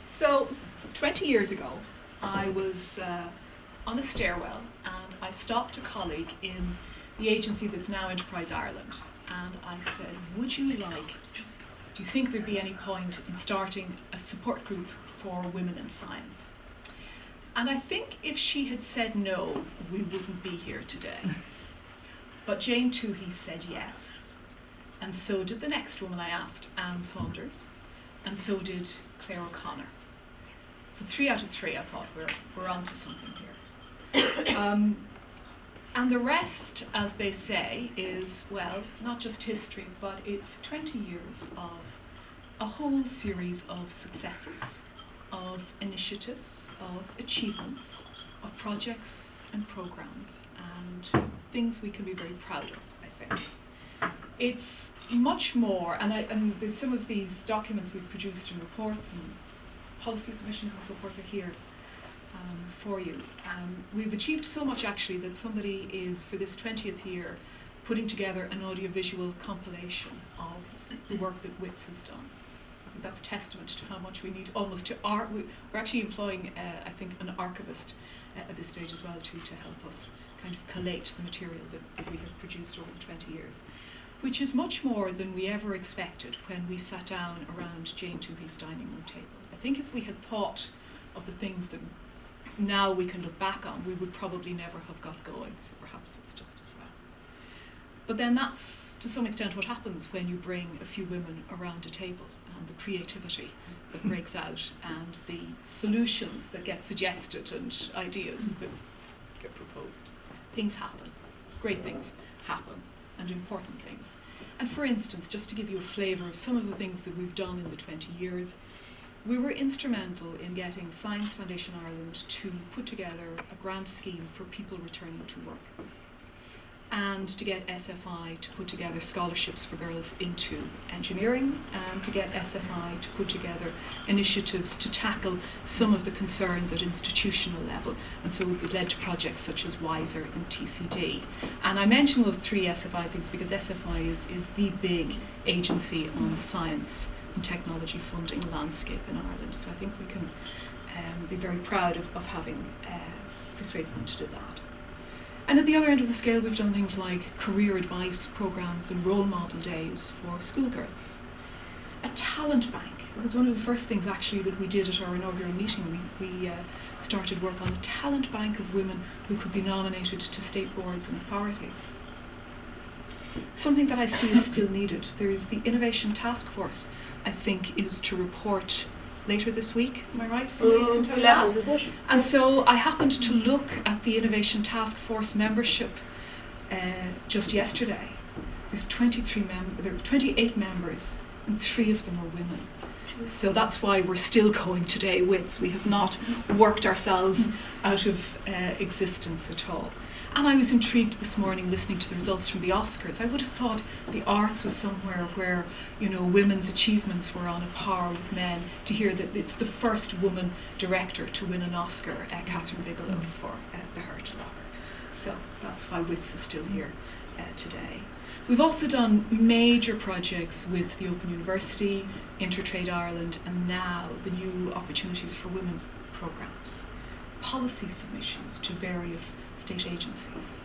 So, 20 years ago, I was on a stairwell and I stopped a colleague in the agency that's now Enterprise Ireland, and I said, do you think there'd be any point in starting a support group for women in science? And I think if she had said no, we wouldn't be here today. But Jane Toohey said yes, and so did the next woman I asked, Anne Saunders, and so did Claire O'Connor. So 3 out of 3, I thought we're onto something here. And the rest, as they say, is, well, not just history, but it's 20 years of a whole series of successes, of initiatives, of achievements, of projects and programs, and things we can be very proud of, I think. It's much more, and there's some of these documents we've produced in reports and policy submissions and so forth are here for you. We've achieved so much actually that somebody is, for this 20th year, putting together an audiovisual compilation of the work that WITS has done. I think that's testament to how much we need almost to art. We're actually employing, I think, an archivist at this stage as well to help us kind of collate the material that we have produced over the 20 years, which is much more than we ever expected when we sat down around Jane Toohey's dining room table. I think if we had thought of the things that now we can look back on, we would probably never have got going, so perhaps it's just as well. But then that's to some extent what happens when you bring a few women around a table, and the creativity that breaks out and the solutions that get suggested and ideas that get proposed. Things happen, great things happen, and important things. And for instance, just to give you a flavour of some of the things that we've done in the 20 years, we were instrumental in getting Science Foundation Ireland to put together a grant scheme for people returning to work, and to get SFI to put together scholarships for girls into engineering, and to get SFI to put together initiatives to tackle some of the concerns at institutional level. And so it led to projects such as WISER and TCD. And I mention those 3 SFI things because SFI is the big agency on the science and technology funding landscape in Ireland. So I think we can be very proud of having persuaded them to do that. And at the other end of the scale, we've done things like career advice programs and role model days for schoolgirls. A talent bank. It was one of the first things actually that we did at our inaugural meeting. We started work on a talent bank of women who could be nominated to state boards and authorities. Something that I see is still needed. There's the Innovation Task Force, I think, is to report later this week. Am I right? And so I happened to look at the Innovation Task Force membership just yesterday. There's 28 members, and 3 of them are women. So that's why we're still going today, WITS. We have not worked ourselves out of existence at all. And I was intrigued this morning listening to the results from the Oscars. I would have thought the arts was somewhere where, women's achievements were on a par with men, to hear that it's the first woman director to win an Oscar, Catherine Bigelow, for The Hurt Locker. So that's why WITS is still here today. We've also done major projects with the Open University, Intertrade Ireland, and now the New Opportunities for Women programmes. Policy submissions to various state agencies.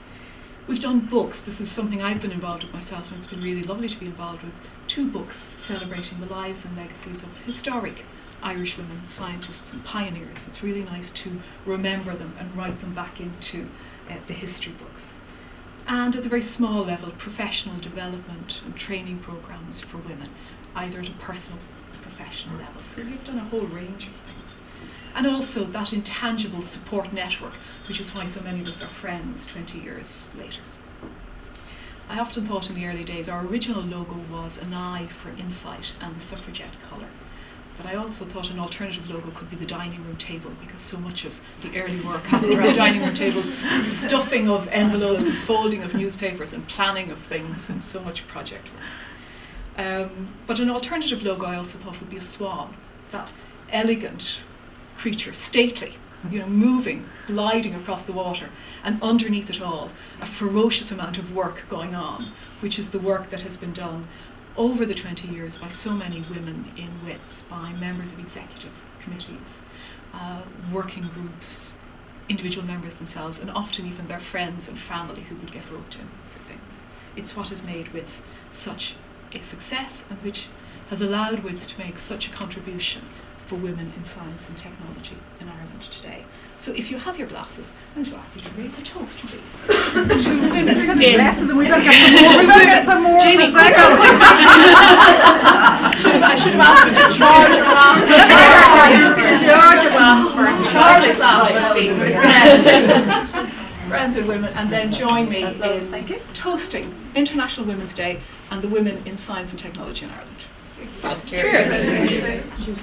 We've done books. This is something I've been involved with myself, and it's been really lovely to be involved with. 2 books celebrating the lives and legacies of historic Irish women, scientists and pioneers. It's really nice to remember them and write them back into the history books. And at the very small level, professional development and training programs for women, either at a personal or professional level. So we've done a whole range of things. And also that intangible support network, which is why so many of us are friends 20 years later. I often thought in the early days our original logo was an eye for insight and the suffragette colour. But I also thought an alternative logo could be the dining room table, because so much of the early work happened around dining room tables, stuffing of envelopes and folding of newspapers and planning of things, and so much project work. But an alternative logo I also thought would be a swan, that elegant, creature, stately, moving, gliding across the water, and underneath it all, a ferocious amount of work going on, which is the work that has been done over the 20 years by so many women in WITS, by members of executive committees, working groups, individual members themselves, and often even their friends and family who would get roped in for things. It's what has made WITS such a success, and which has allowed WITS to make such a contribution for women in science and technology in Ireland today. So if you have your glasses, I'm going to ask you to raise a toast, please. To women in... Left of them, we better get some more. We better get some more. Jamie, I should have asked you to charge your glasses. Charge your glasses first. Charge your glasses, please. Friends and women, and then join me in toasting International Women's Day and the women in science and technology in Ireland. Cheers. Cheers.